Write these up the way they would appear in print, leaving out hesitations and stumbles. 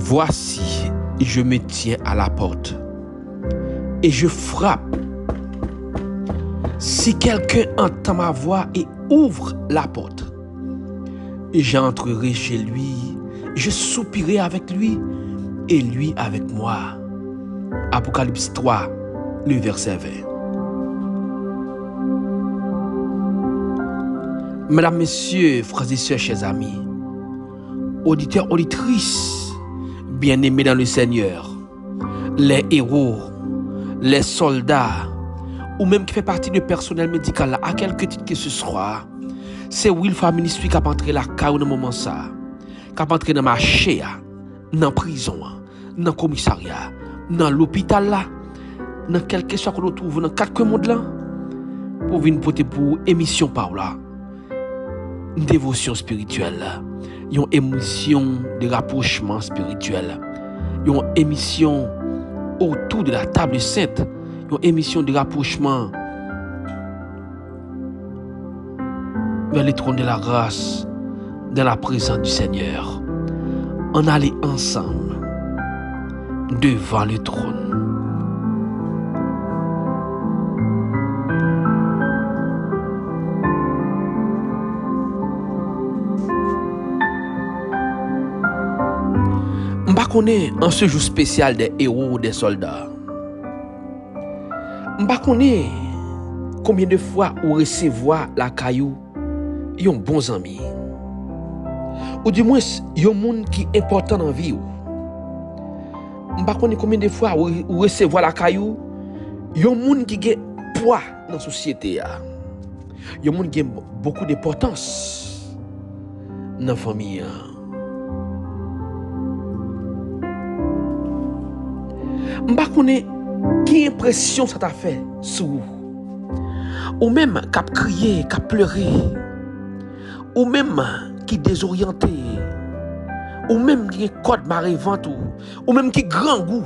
Voici, je me tiens à la porte et je frappe. Si quelqu'un entend ma voix et ouvre la porte, j'entrerai chez lui, je soupirai avec lui et lui avec moi. Apocalypse 3, le verset 20. Mesdames, Messieurs, frères et sœurs, chers amis, auditeurs, auditrices, bien-aimés dans le Seigneur, les héros, les soldats, ou même qui fait partie du personnel médical là, à quelque titre que ce soit, c'est Wilfa Ministry qui a entré la caille dans moment ça, qui a entré dans le marché, dans la prison, dans le commissariat, dans l'hôpital là, dans quelque chose qu'on trouve dans quatre mondes là, pour venir porter pour émission par là, une dévotion spirituelle, une émission de rapprochement spirituel, une émission autour de la table sainte, une émission de rapprochement vers le trône de la grâce, dans la présence du Seigneur. On allait ensemble devant le trône. On est en ce jour spécial des héros, des soldats. On est combien de fois on recevoir la caillou yon bons amis. Ou du moins yon monde qui est important dans la vie. On est combien de fois on recevoir la caillou yon monde qui a poids dans la société. Yon monde qui a beaucoup d'importance dans la famille. M'pa connaît qui impression ça t'a fait sur vous. Ou même qui crié, qui pleuré. Ou même qui désorienté. Ou même qui code marée ventre ou même qui grand goût.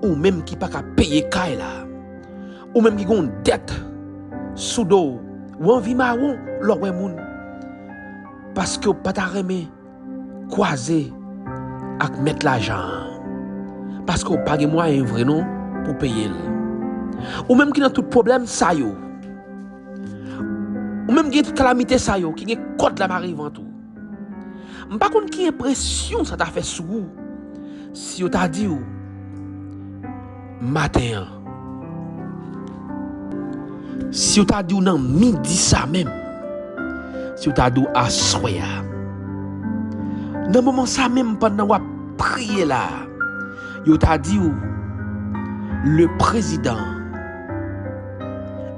Ou même qui pas qu'à payer caille là. Ou même qui gon dette sous dos ou envie marron l'oué moun. Parce que pas t'a remé croiser ak mettre l'argent. Parce qu'on pas de moyen vrai non pour payer. Ou même qui dans tout problème ça yo. Ou même qui toute calamité ça yo, qui code la marée vent tout. M'pa konn qui impression ça t'a fait sur vous. Si on t'a dit matin. Si on t'a dit non midi ça même. Si on t'a dit à soya. Dans moment ça même pendant qu'on prier là. Yo t'a dit le président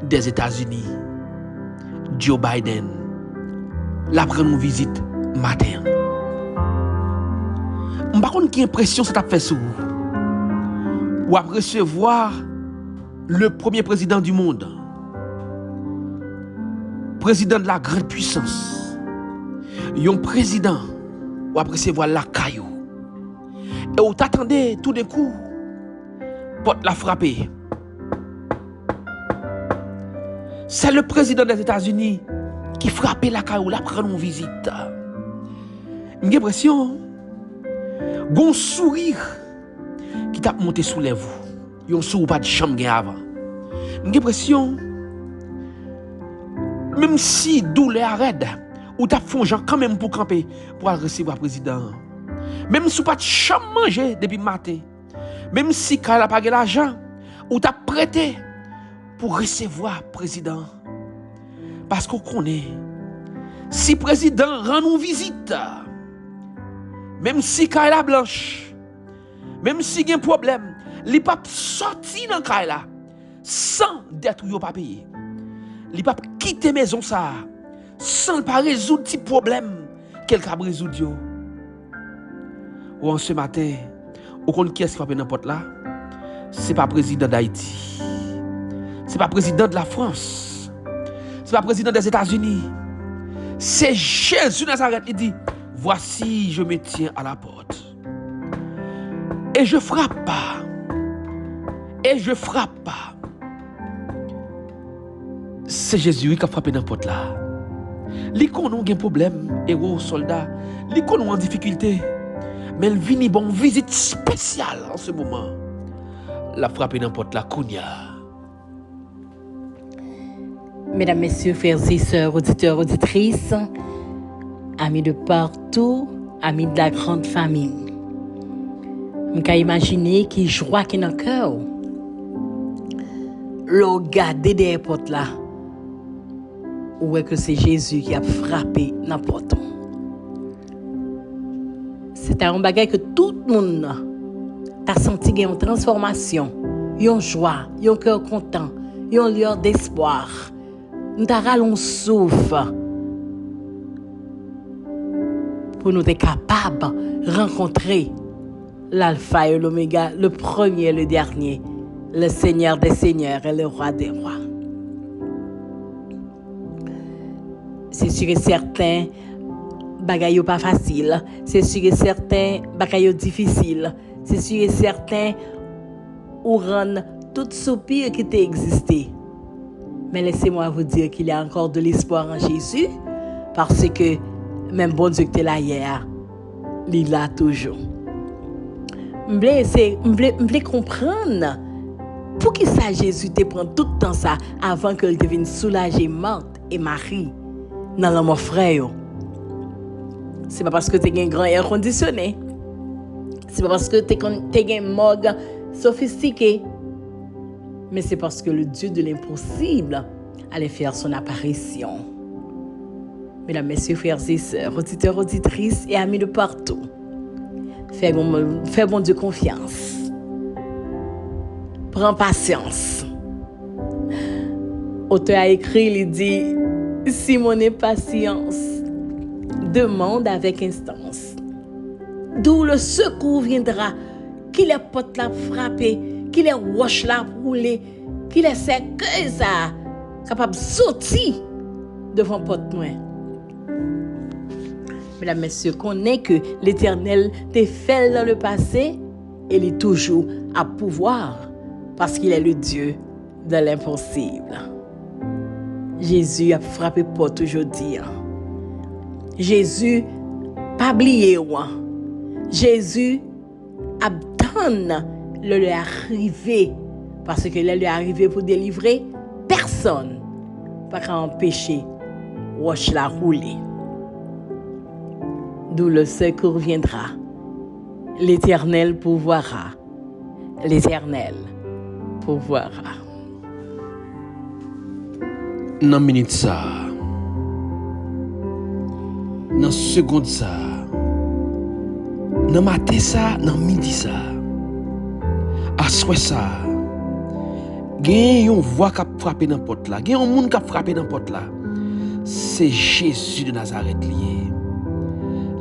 des États-Unis, Joe Biden, la prend une visite matin. M'pa konn qui impression ça t'a fait sur vous. Ou à recevoir le premier président du monde, président de la grande puissance, un président ou à recevoir la caillou. Et où t'attendais tout d'un coup, porte la frapper. C'est le président des États-Unis qui frappait la caillou, la prend en visite. J'ai l'impression, gon sourire qui t'a monté sous les vous. Yon sourire pas de chambre avant. J'ai l'impression, même si douleur arrête, ou t'as fait quand même pour camper, pour recevoir le président. Même si tu n'as pas de chambre manger depuis le matin, même si tu n'as pas l'argent, ou tu as prêté pour recevoir le président. Parce qu'on connaît, si le président rend une visite, même si tu as la blanche, même si il y a un problème, il ne peut pas sortir dans le là sans d'être pas payé. Il ne peut pas quitter la maison ça, sans pas résoudre petit problème quelqu'un a résoudre. Ou en ce matin, ou qu'on qui est-ce qui frappe n'importe là, c'est pas président d'Haïti, c'est pas président de la France, c'est pas président des États-Unis, c'est Jésus Nazareth. Il dit, voici je me tiens à la porte et je frappe pas, et je frappe pas. C'est Jésus qui a frappé n'importe là. Li qu'on a un problème, héros, soldat, li qu'on a en difficulté. Mais elle vient bon visite spéciale en ce moment. La frappe n'importe la kounia. Mesdames, Messieurs, frères et sœurs, auditeurs, auditrices, amis de partout, amis de la grande famille. Je peux imaginer qui joie qui est dans le cœur. Le garder des portes là. Ou est que c'est Jésus qui a frappé dans la porte. C'est un bagage que tout le monde a senti une transformation, une joie, un cœur content, un lieu d'espoir. Nous avons souffle pour nous être capables de rencontrer l'alpha et l'oméga, le premier et le dernier, le Seigneur des seigneurs et le roi des rois. C'est sûr et certain, bagaille pas facile. C'est sûr et certain, bagaille difficile. C'est sûr et certain, ou rendre tout soupir qui t'a existé. Mais laissez-moi vous dire qu'il y a encore de l'espoir en Jésus, parce que même bon Dieu que tu es là hier, il est là toujours. Je voulais comprendre pour qui ça Jésus te prend tout le temps ça avant qu'il devienne soulager Marthe et Marie dans le mon frère. C'est pas parce que tu as un grand air conditionné. C'est pas parce que tu as un morgue sophistiqué. Mais c'est parce que le Dieu de l'impossible allait faire son apparition. Mesdames, Messieurs, frères et sœurs, auditeurs, auditrices et amis de partout, fais bon Dieu confiance. Prends patience. Auteur a écrit, il dit, si mon impatience demande avec instance, d'où le secours viendra, qu'il est porte la frapper, qu'il est roche la rouler, qu'il est cercueil ça, capable de sortir devant porte moi. Mesdames, Messieurs, connaît que l'Éternel t'est fait dans le passé et il est toujours à pouvoir parce qu'il est le Dieu de l'impossible. Jésus a frappé porte aujourd'hui. Jésus pas oublié. Jésus a donné le lui arrivé parce que le lui arrivé pour délivrer personne pas qu'à empêcher roche la rouler. D'où le secours viendra. L'Éternel pourvoira. L'Éternel pourvoira. Dans minute ça, dans seconde ça, dans matin ça, dans midi ça, à soir ça, gen yon voix qui a frappé dans porte là, gen yon monde qui a frappé dans porte là. C'est Jésus de Nazareth lié.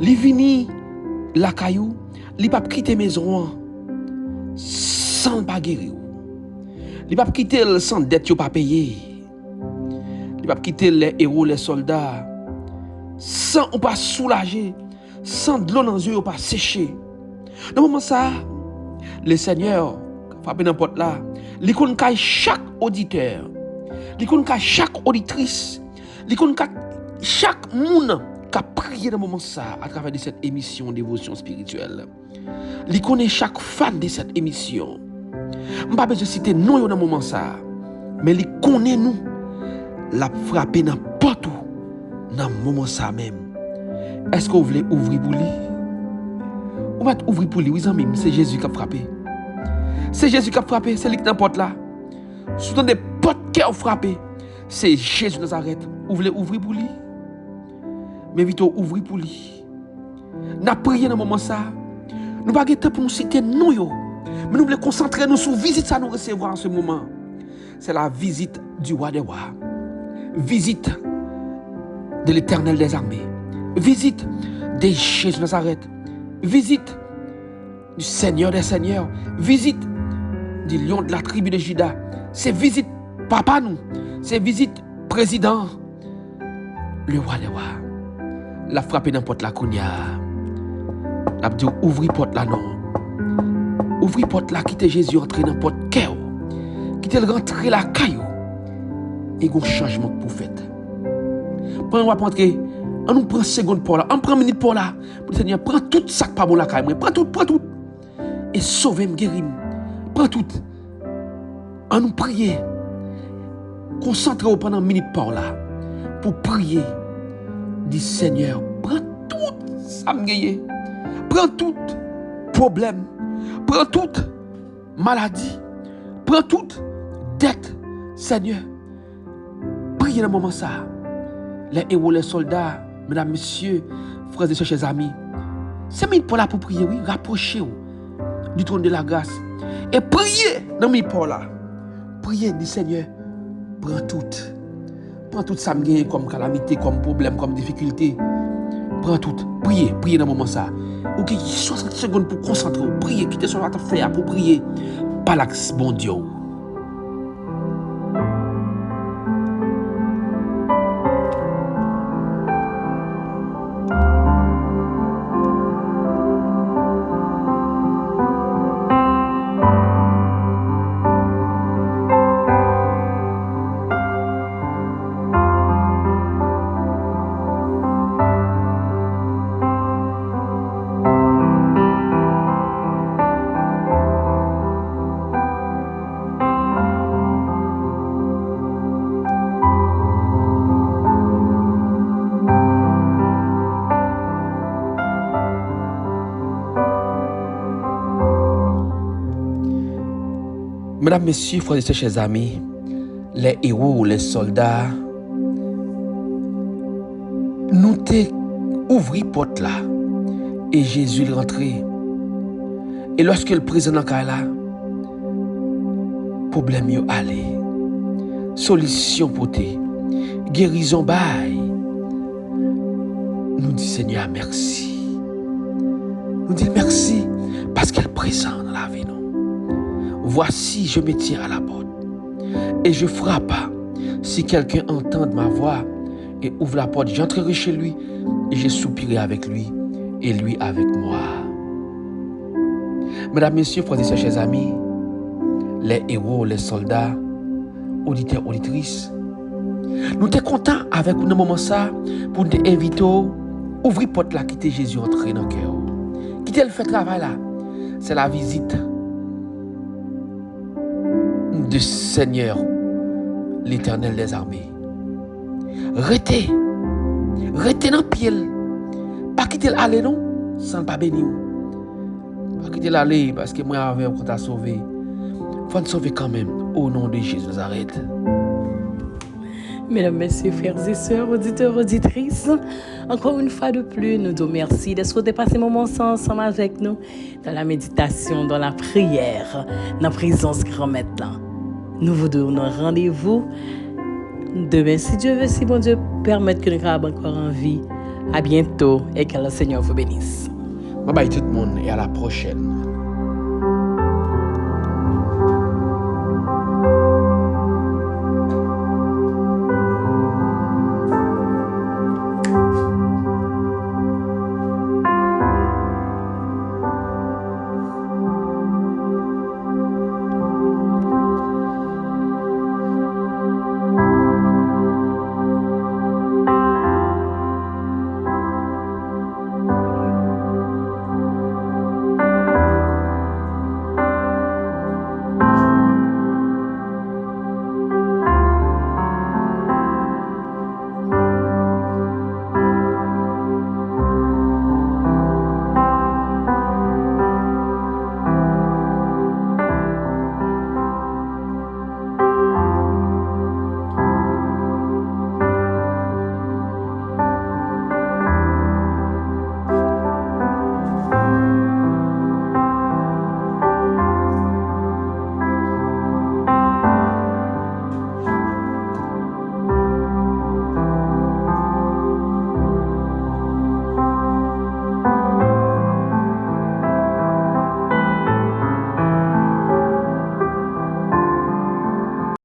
Li vini la caillou, li pas quitter maison sans pas guérir. Li pas quitter sans dette yo pas payer. Li pas quitter les héros, les soldats sans ou pas soulager, sans de l'eau dans les yeux ou pas sécher. Dans le moment ça, le Seigneur frappe dans porte là, li connaît chaque auditeur, li connaît chaque auditrice, li connaît chaque monde qui a prié dans le moment ça à travers de cette émission dévotion spirituelle. Li connaît chaque fan de cette émission. Je ne pas besoin de citer non dans le moment ça, mais li connaît nous la frapper dans porte dans le moment ça même. Est-ce que vous voulez ouvrir pour lui? Ou va ouvrir pour lui? Oui, amis, c'est Jésus qui a frappé. C'est Jésus qui a frappé, c'est lui qui est dans la porte là. Sous des portes qui ont frappé, c'est Jésus de Nazareth. Vous voulez ouvrir pour lui? Mais vite ouvrir pour lui. Nous avons prié dans le moment ça. Nous n'avons pas de temps pour nous citer non yo. Mais nous voulons concentrer nous sur la visite ça nous recevoir en ce moment. C'est la visite du roi des rois. Visite de l'Éternel des armées. Visite de Jésus de Nazareth. Visite du Seigneur des seigneurs. Visite du lion de la tribu de Juda. C'est visite papa nous. C'est visite président. Le roi des rois. La frappe dans porte la kounia. La dit ouvri porte là non. Ouvri porte là quitte Jésus entrer dans porte cœur. Quitte le rentrer la caillou. Et un changement pour faire. Pendant qu'on va entrer On nous prend seconde pour là, on prend minute pour là. Pour le Seigneur, prends tout ça pas bon la caille, prends tout. Et sauve-moi, guéris-moi. Prends tout. On nous prier. Concentrez-vous pendant une minute pour là. Pour prier. Dis Seigneur, prends tout ça me gagne. Prends tout problème. Prends toute maladie. Prends toute dette. Seigneur. Priez dans le moment ça. Les héros, les soldats, mesdames, messieurs, frères et sœurs, chers amis. C'est mis pour là pour prier, oui. Rapprochez-vous du trône de la grâce. Et priez dans mes pour là. Priez, dit Seigneur, prends tout. Prends tout ça me gagne comme calamité, comme problème, comme difficulté. Prends tout. Priez dans le moment ça. Ok, 60 secondes pour concentrer. Priez, quittez sur votre faire pour prier. Palax, bon Dieu. Mesdames, messieurs, frères et sœurs, chers amis, les héros, les soldats, nous t'avons ouvert la porte là et Jésus est rentré. Et lorsque le président est là, problème est allé. Solution pour te, guérison bail. Nous disons Seigneur merci. Nous disons merci parce qu'elle est présente dans la vie. Voici, je me tiens à la porte et je frappe. Si quelqu'un entend ma voix et ouvre la porte, j'entrerai chez lui et je soupirerai avec lui et lui avec moi. Mesdames, messieurs, frères et sœurs, chers amis, les héros, les soldats, auditeurs, auditrices, nous sommes contents avec nous moment ça pour nous inviter à ouvrir la porte là, quitter Jésus entrer dans le cœur. Quitter le fait travail là, c'est la visite du Seigneur, l'Éternel des armées. Restez dans le pied. Pas quitter l'aller non, sans pas bénir. Pas quitter l'aller parce que moi avec vous t'a sauvé. Faut nous sauver quand même au nom de Jésus Nazareth. Mesdames, messieurs, frères et sœurs, auditeurs, auditrices, encore une fois de plus, nous disons merci de souhaiter passer un moment ensemble avec nous dans la méditation, dans la prière, dans la présence grand maître. Nous vous donnons rendez-vous demain, si Dieu veut, si bon Dieu permet que nous soyons encore en vie. À bientôt et que le Seigneur vous bénisse. Bye bye tout le monde et à la prochaine.